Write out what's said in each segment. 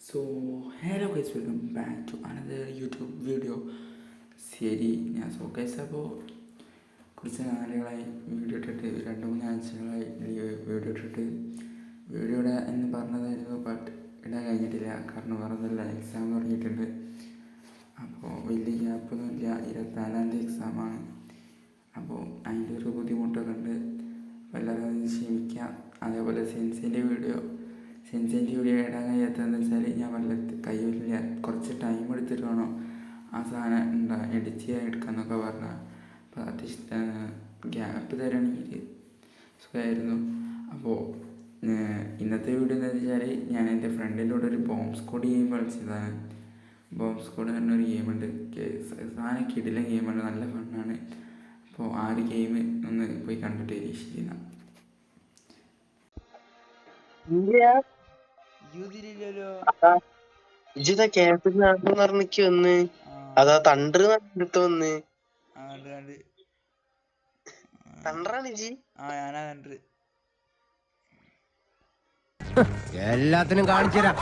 So, hello guys, welcome back to another YouTube video. ശരി, ഞാൻ showcase. അപ്പോൾ കുറച്ച് നാളുകളായി വീഡിയോ ഇട്ടിട്ട് 2-3 ആഴ്ചകളായി വീഡിയോ ഇട്ടിട്ട് വീഡിയോ ഇടാൻ എന്ന് പറഞ്ഞതായിരുന്നു. ബട്ട് ഇടാൻ കഴിഞ്ഞിട്ടില്ല. കാരണം വേറൊന്നുമില്ല, എക്സാം തുടങ്ങിയിട്ടുണ്ട്. അപ്പോൾ വലിയ ഗ്യാപ്പൊന്നുമില്ല. 24-ാം തീയതി എക്സാമാണ്. അപ്പോൾ അതിൻ്റെ ഒരു ബുദ്ധിമുട്ടൊക്കെ ഉണ്ട്. അപ്പോൾ എല്ലാവരും അത് ക്ഷമിക്കാം. അതേപോലെ സെൻസിൻ്റെ വീഡിയോ ഇടാൻ കഴിയാത്തതെന്ന് വെച്ചാൽ ഞാൻ കഴിയില്ല. കുറച്ച് ടൈം എടുത്തിട്ട് വേണം ആ സാധനം എഡിറ്റ് ചെയ്യാൻ എടുക്കാമെന്നൊക്കെ പറഞ്ഞാൽ. അപ്പോൾ അത്യാവശ്യം ഗ്യാപ്പ് തരണമെങ്കിൽ സുഖമായിരുന്നു. അപ്പോൾ ഇന്നത്തെ വീഡിയോ എന്താണെന്ന് വെച്ചാൽ ഞാൻ എൻ്റെ ഫ്രണ്ടിൻ്റെ കൂടെ ഒരു ബോംബ് സ്ക്വാഡ് ഗെയിം കളിച്ചതാണ്. ബോംബ് സ്ക്വാഡ് പറഞ്ഞൊരു ഗെയിമുണ്ട്. സാധനം കിടിലൻ ഗെയിമാണ്, നല്ല ഫണ്ണാണ്. അപ്പോൾ ആ ഒരു ഗെയിം ഒന്ന് പോയി കണ്ടിട്ട് ശരിയെന്ന ഇജിതാ ക്യാമ്പിൽ നടന്നിക്ക് വന്ന് അതാ തണ്ടർ എടുത്ത് വന്ന് തണ്ടറാണ് ഇജി. എല്ലാത്തിനും കാണിച്ചു തരാം.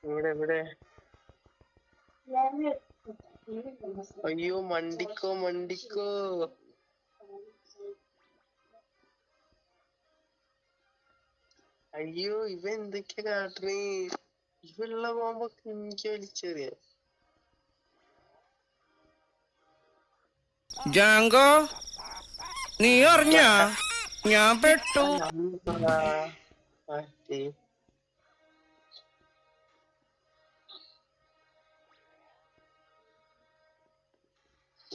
ഇവിടെ അയ്യോ മണ്ടിക്കോ അയ്യോ ഇവ എന്തൊക്കെയാ കാട്ടണേ. ഇവള്ള പോകുമ്പോ എനിക്ക് വലിച്ചെറിയ. ജാങ്കോ, നീ അറിഞ്ഞ ഞാൻ പെട്ടു.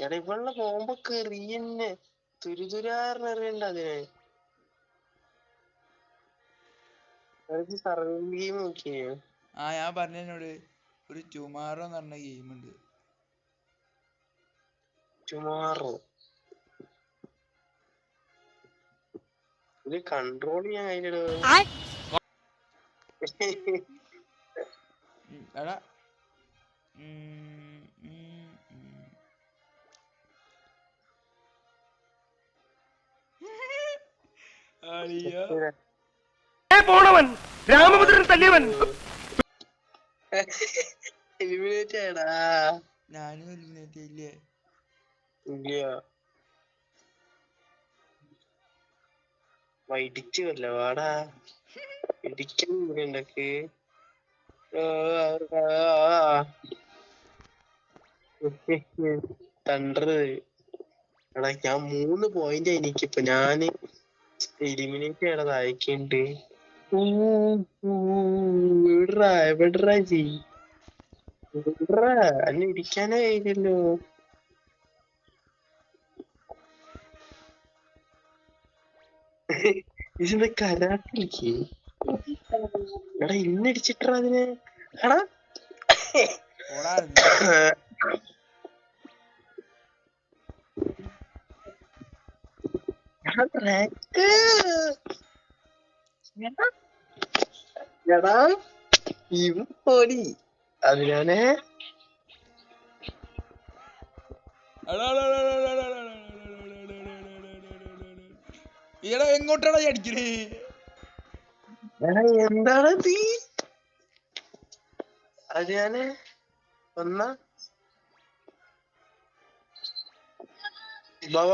എടാ ഇവള്ള പോകുമ്പോ കെറിയന്നെ തുരുതുരാറിനറിയണ്ട അതിനെ. സർവൈവൽ ഗെയിം നോക്കിയോ? ഞാൻ പറഞ്ഞോട് ഒരു ടുമാറോ എന്ന് പറഞ്ഞ ഗെയിമുണ്ട്. ടുമാറോ ഇത് കൺട്രോൾ ചെയ്യാൻ കഴിഞ്ഞിടോ. എടാ പോണവൻ രാമഭദ്രൻ തല്ലിയവൻ. എലിമിനേറ്റ് ആയടാ. ഞാനും എലിമിനേറ്റ് ഇല്ലേ? ഇല്ല വൈഡിച്ചല്ല വാടാ ഇടിക്കണ്ടക്ക്. തണ്ടർ എടാ ഞാൻ 3 പോയിന്റ് എനിക്കിപ്പോ ഞാന് എലിമിനേറ്റ് ചെയ്യണത് അയക്കുന്നുണ്ട്. എവിടാ അന്നെ ഇടിക്കാനേ കഴിയില്ലല്ലോ. ഇതിന്റെ കരാട്ടിലേക്ക് എടാ ഇന്നടിച്ചിട്ടാ അതിനെ. എടാ എടാ ഇവ പോടി അതിനെ. ഈടാ എങ്ങോട്ടാടാ അടിക്കണേ? എടാ എന്താണ് തീ അതിനെ ഒന്നാ വാ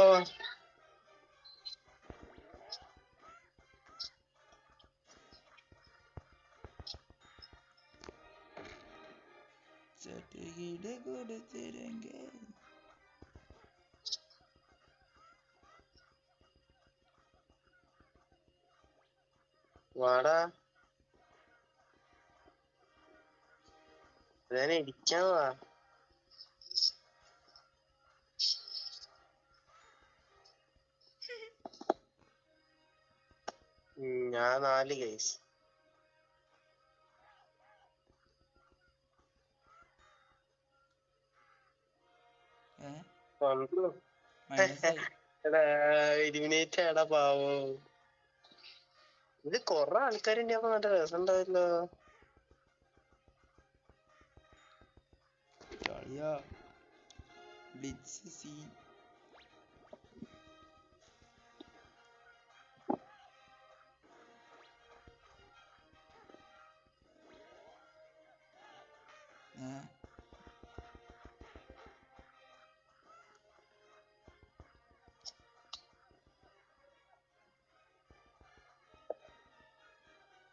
വാടാ അതിനെ ഇടിക്കാൻ വാ. ഞാൻ 4 ഗൈസ്. എടാ എലിമിനേറ്റ് ആടാ പാവോ. ഇത് കൊറേ ആൾക്കാരുണ്ട്. അപ്പൊ നല്ല രസം ഉണ്ടാവല്ലോ.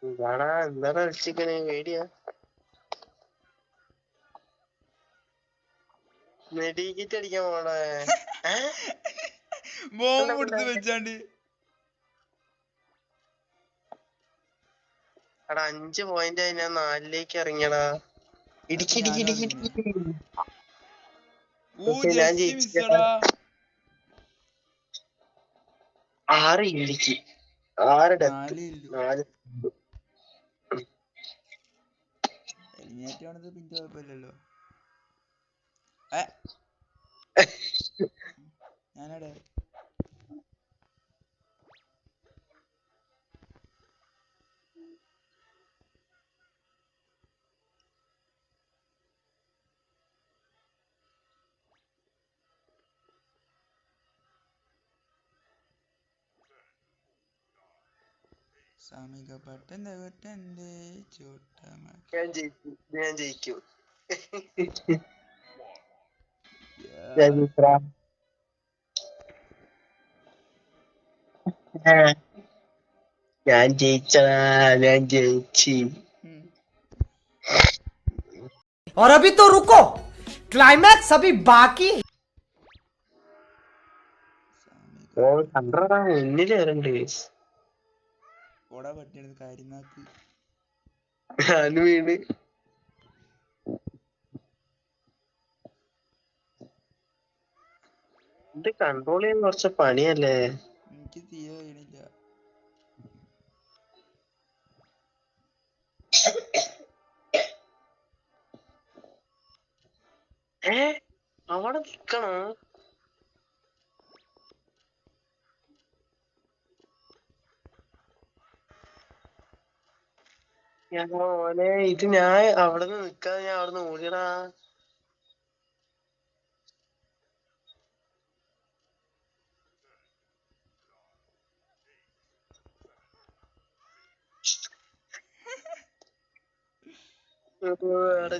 എന്താടാ എന്താടാ വിളിച്ചിക്കണേ പേടിയാ? മെഡിക്കിറ്റ് അടിക്കാൻ പോണേ? ബോംബ് എടുത്ത് വെച്ചാണ്ട് എടാ 5 പോയിന്റ് ആയി, ഞാൻ 4ലേക്ക് ഇറങ്ങിയടാ. ഇടിക്കി ഇടിക്കി ഇടിക്കി ഇടിക്കി. ഞാൻ ജയിച്ചിട്ടാ. 6 ഇടിക്കി 6 ഡെത്ത് 4. എലിമിനേറ്റ് പിന്നെ കുഴപ്പമില്ലല്ലോ. ഞാനടെ സാമിക പട്ടന്റെ പട്ടന്റെ ചോട്ടമ. ഞാൻ ജയിക്കും. ഞാൻ ജയിച്ചടാ, ഞാൻ ജയിച്ചു. और अभी तो रुको, क्लाइमैक्स अभी बाकी. ഓ കണ്ടടാ, മുന്നിൽ വരണ്ട്. ഓടാ പട്ടിയത് കാര്യനാക്ക്. ഞാൻ വീണ്. ഇത് കൺട്രോൾ ചെയ്യാൻ കുറച്ച് പണിയല്ലേ? എനിക്ക് തീരെ കഴിയണില്ല. അവിടെ നിക്കണം. മോനെ ഇത് ഞാൻ അവിടെ നിന്ന് നിക്കാതെ ഞാൻ അവിടെ നിന്ന് ഓടിയടാ.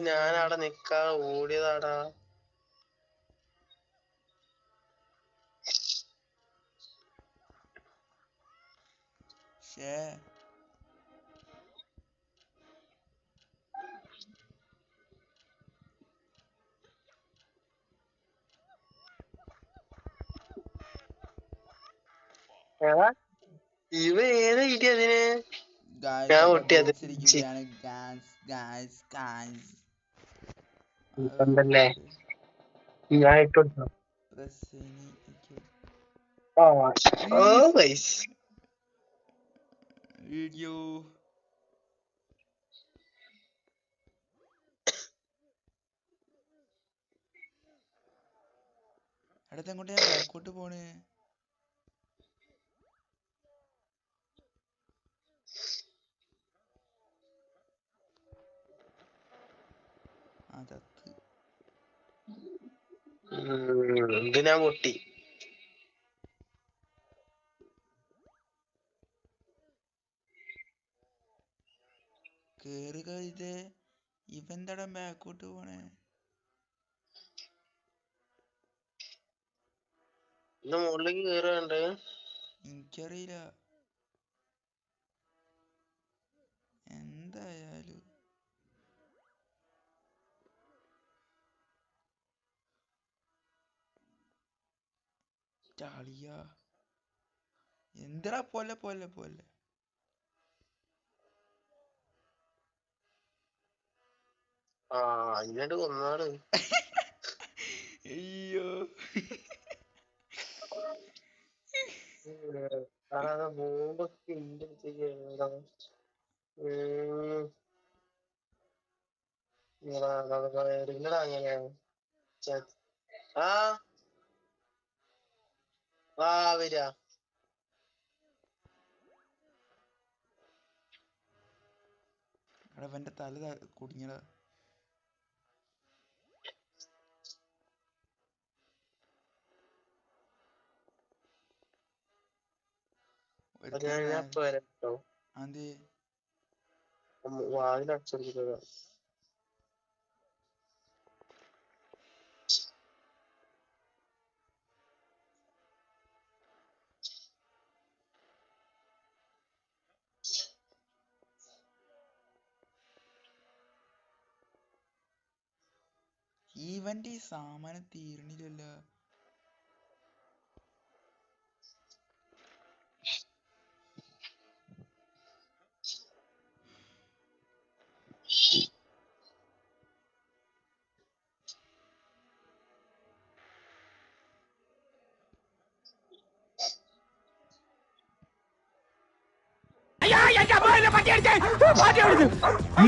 ഞാൻ അവിടെ നിക്കാതെ ഓടിയതാടാ. ഇവ ഏതാ കിട്ടിയ അതിന്? ഞാൻ പൊട്ടിയത് ണ്ടല്ലേ. ഞാൻ ഇട്ടു. വീഡിയോ അടുത്തങ്ങോട്ട് ഞാൻ ബാക്കോട്ട് പോണ്. അതത്ത് ഇത് ഞാൻ പൊട്ടി. കേറുക. ഇത് ഇവന്താടാ ബാക്കോട്ട് പോണേ? ഇത് മുകളിലേക്ക് കേറുകയുണ്ട്. എനിക്കറിയില്ല എന്തായാലും. ചാളിയ എന്തിനാ പോലെ പോലെ പോലെ. അതിനായിട്ട് കൊന്നാട്. അയ്യോ ബോംബൊക്കെ ഇല്ലടാ. അങ്ങനെയാണ്. വരാ. അവന്റെ തല കുടുങ്ങിയടാ. ഞാൻ ഇപ്പൊ വരാം കേട്ടോ. അതെ വാതിലടച്ചെടുക്കുക. ഇവന്റെ ഈ സാമാനം തീരണില്ലല്ലോ.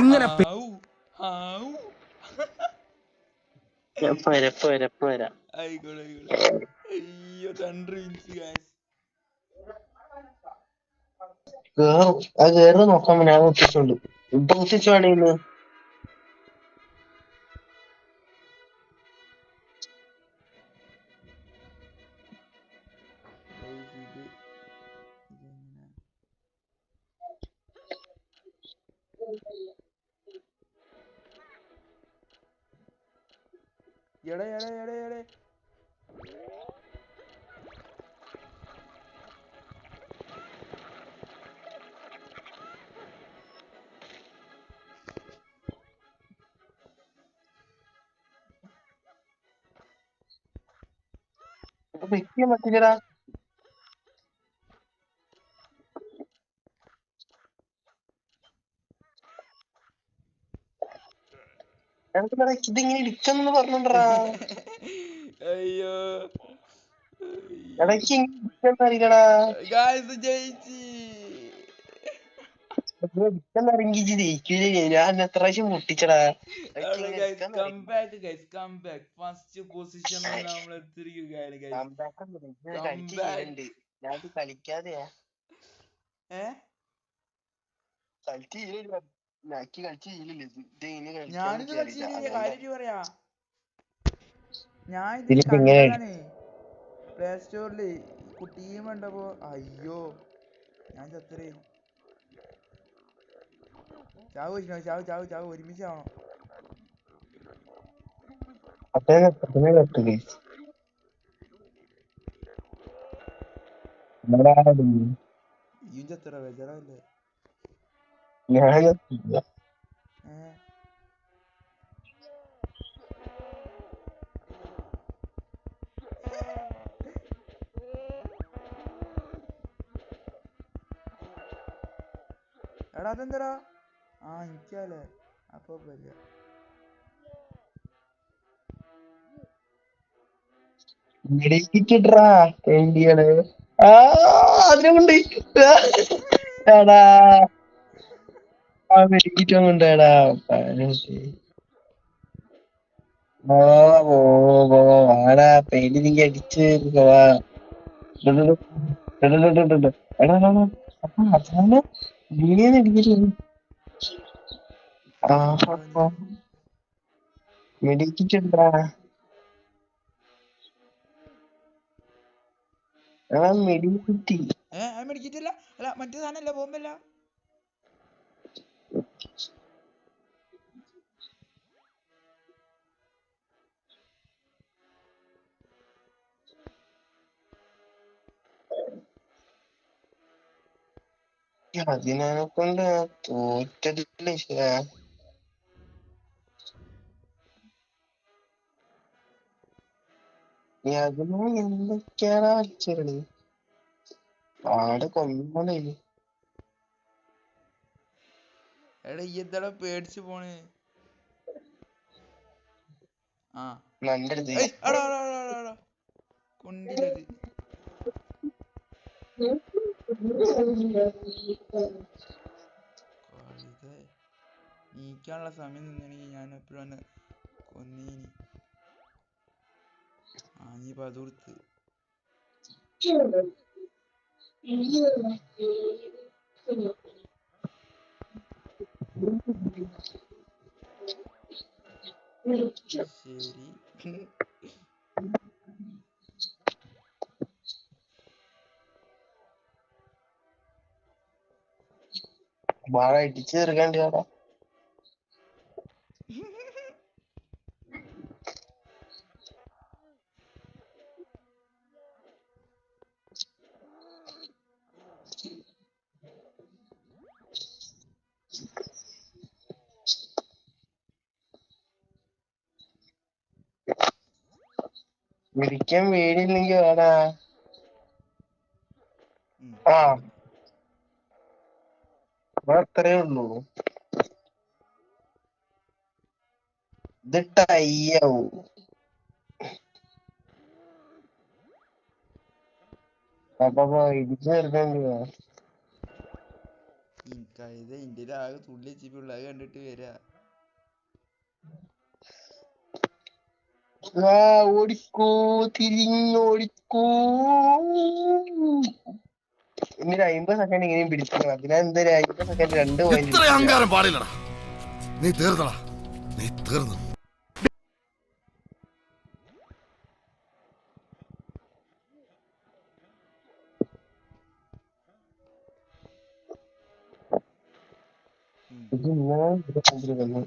ഇങ്ങനെ വരാം. ആയിക്കോട്ടെ. അയ്യോ തണ്ടർ വിൻസ് ഗായ്സ്. കേറ് നോക്കാൻ ഞാൻ ഒത്തിച്ചുണ്ട്. ഇപ്പൊ ഒത്തിച്ചു വേണേന്ന് എടേ വെക്കാൻ പറ്റില്ലടാ. ഇതിങ്ങനെ ഇടിച്ചെന്ന് പറഞ്ഞോണ്ടറാ. അയ്യോ ഇടയ്ക്ക് ഇടിച്ചെന്നറിയില്ലടാ. ഗായ്സ് ജയിച്ച്. ഇടിച്ചെന്നറിയെങ്കിൽ ജയിക്കില്ലേ. ഞാൻ എത്ര പ്രാവശ്യം മുട്ടിച്ചടാ. കംബാക്ക് ഫസ്റ്റ് പൊസിഷനിൽ നമ്മൾ എത്തിയിരിക്കുകയാണ് കളിച്ചുണ്ട്. ഞാൻ കളിക്കാതെയാ ഞാനിത് കളിച്ചില്ല. കാര്യം പറയാ, ഞാൻ ഇത് കണ്ടതാണ് പ്ലേ സ്റ്റോറില്. ടീം കണ്ടപ്പോ അയ്യോ ഞാൻ ചത്തരേ. ചാവ് ഒരുമിച്ചാവണം. ഈ ചത്തറ ബേജാറല്ലേ. എടാ അതെന്തടാ? എനിക്കല്ലേ അപ്പൊ വലിയ അതിനുകൊണ്ട് എടാ മെഡിക്കിട്ടൊന്നുണ്ടാടാ. വാടാ പെയിന്റ് നീ അടിച്ച് പോവാ. മെഡിക്കിട്ടുണ്ടാ മെഡിക്കിറ്റി. മേടിക്കിട്ടില്ല. അല്ല മറ്റേ സാധനല്ല, ബോംബല്ല. അതിനെ കൊണ്ട് തോറ്റതില്ലേ. അതിന് എന്തൊക്കെയാടാ കളിച്ചത്. ആടെ കൊന്നോളേ. എടാ ഈ എന്താടാ പേടിച്ചു പോണ്. നല്ല കൊണ്ടില്ലത്. നീക്കാനുള്ള സമയം നിന്നെങ്കിൽ ഞാൻ എപ്പോഴാണ് കൊന്നീനി. ഇനിയിപ്പോ അത് കൊടുത്ത് ശരി. വാഴ ഇടിച്ചു തീർക്കാണ്ടാ. വിളിക്കാൻ പേടിയില്ലെങ്കി വേടാ. ആ അത്രേ ഉള്ളൂ. ഇത് ടൈയാവും. അപ്പൊ ഇടിച്ചു നിർത്തണ്ടോ? എനിക്കത് ഇന്ത്യയിൽ ആകെ തുള്ളി വെച്ചിട്ടുള്ള അത് കണ്ടിട്ട് വരാ. ഓടിക്കൂ, തിരിഞ്ഞോടിക്കൂ. ഇനി 50 സെക്കൻഡ് ഇങ്ങനെയും പിടിക്കണം. അതിനെന്തൊരു 50 സെക്കൻഡ് 2 പോയിന്റ്. ഇത്ര അഹങ്കാരം പാടില്ലടാ. നീ തീർന്നടാ, നീ തീർന്നു. ഇത് ഇങ്ങനെ വന്നു.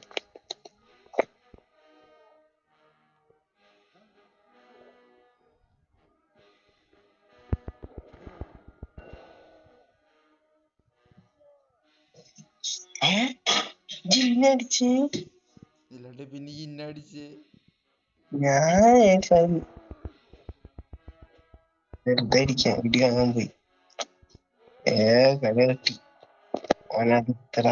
ജിന്നടിച്ച് ഇല്ലാണ്ട് പിന്നെ ഇന്നടിച്ച് ഞാൻ വെറുതെ ഇരിക്കാം. ഇടി കാണാൻ പോയി. കളി തട്ടി ഓനത്ര.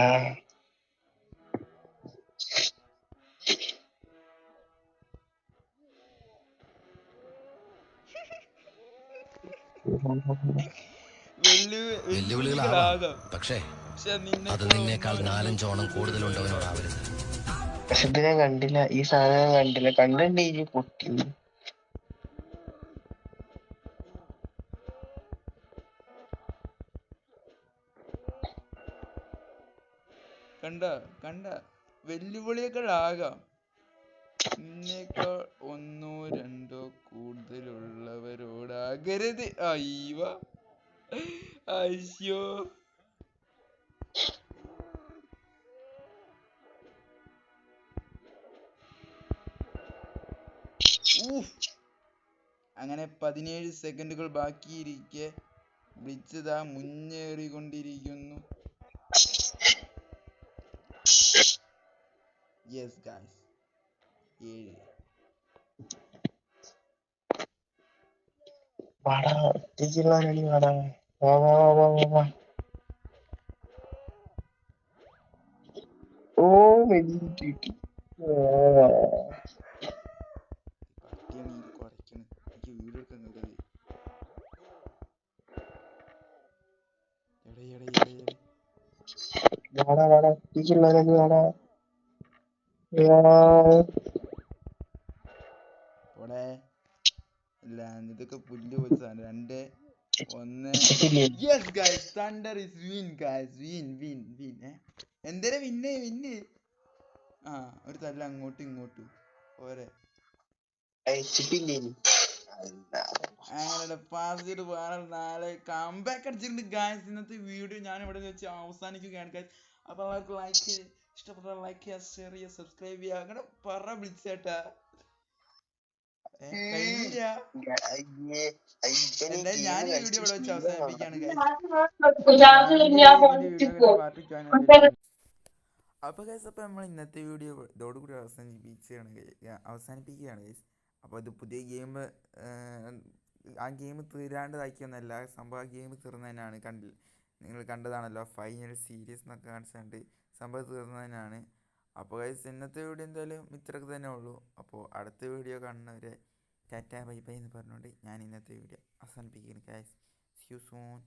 വെല്ലുവിളികളാകാം, പക്ഷേ അത് നിന്നേക്കാൾ 4-5 കൂടുതലുണ്ടവനോടാവരുത്. പക്ഷെ ഇത് ഞാൻ കണ്ടില്ല. ഈ സാധനം ഞാൻ കണ്ടില്ല. കണ്ടിട്ടുണ്ട് ഈ പൊട്ടി. കണ്ട കണ്ട വെല്ലുവിളിയൊക്കെ ആകാം. നിന്നേക്കാൾ 1-2 കൂടുതലുള്ളവരോടാകരുത്. അയ്യോ അയ്യോ. അങ്ങനെ 17 സെക്കൻഡുകൾ ബാക്കിയിരിക്കെ ബ്ലിറ്റ്സ് മുന്നേറിക്കൊണ്ടിരിക്കുന്നു. Yes guys, 7. വാടാ, ഒറ്റയ്ക്കുള്ളവരടി വാടാ. വാ വാ വാ വാ വാ. ഓ മെഡിറ്റേറ്റ്. പട്ടിയാണ് ഇത് കുറയ്ക്കണം. എനിക്ക് വീഡിയോ എടുക്കാൻ കഴിയാതെ. വാടാ വാടാ, ഒറ്റയ്ക്കുള്ളവരടി വാടാ. പോടെ ഇല്ല, ഇതൊക്കെ പുല്ല് പോയി സാധനം. 2, 1. Yes guys, thunder is win guys. Win. എന്തേരെ വിന്ന്. ആ, ഒരു തല്ല അങ്ങോട്ടും ഇങ്ങോട്ടും പോരെ. അങ്ങനെ ഫാസ്റ്റ് ഫാനൽ 4 കംബാക്ക് അടിച്ചിട്ടുണ്ട് ഗൈസ്. ഇന്നത്തെ വീഡിയോ ഞാൻ ഇവിടെ വെച്ച് അവസാനിക്കുകയാണ് ഗൈസ്. അപ്പോൾ എല്ലാവർക്കും ലൈക്ക്, ഇഷ്ടപ്പെട്ട ലൈക്ക് ചെയ്യുക, ഷെയർ ചെയ്യുക, സബ്സ്ക്രൈബ് ചെയ്യുക. അങ്ങനെ പറ വിളിച്ചേട്ടാ. എന്തായാലും ഞാൻ ഈ വീഡിയോ ഇവിടെ വെച്ച് അവസാനിപ്പിക്കുകയാണ് ഗൈസ്. അപ്പോൾ ഗൈസ്, അപ്പോൾ നമ്മൾ ഇന്നത്തെ വീഡിയോ ഇതോടുകൂടി അവസാനിപ്പിക്കുകയാണ് ഗൈസ്. അപ്പോൾ ഇത് പുതിയ ഗെയിം, ആ ഗെയിം തീരാണ്ടതാക്കിയൊന്നല്ല സംഭവം. ആ ഗെയിം തീർന്നതിനാണ്. നിങ്ങൾ കണ്ടതാണല്ലോ, ഫൈനൽ സീരീസ് എന്നൊക്കെ കാണിച്ചുകൊണ്ട് സംഭവം തീർന്നതിനാണ്. അപ്പോൾ ഗൈസ്, ഇന്നത്തെ വീഡിയോ എന്തായാലും ഇത്രയൊക്കെ തന്നെ ഉള്ളൂ. അപ്പോൾ അടുത്ത വീഡിയോ കാണുന്നവരെ ടാറ്റാ ബൈ ബൈ എന്ന് പറഞ്ഞുകൊണ്ട് ഞാൻ ഇന്നത്തെ വീഡിയോ അവസാനിപ്പിക്കുകയാണ് ഗൈസ്. See you soon.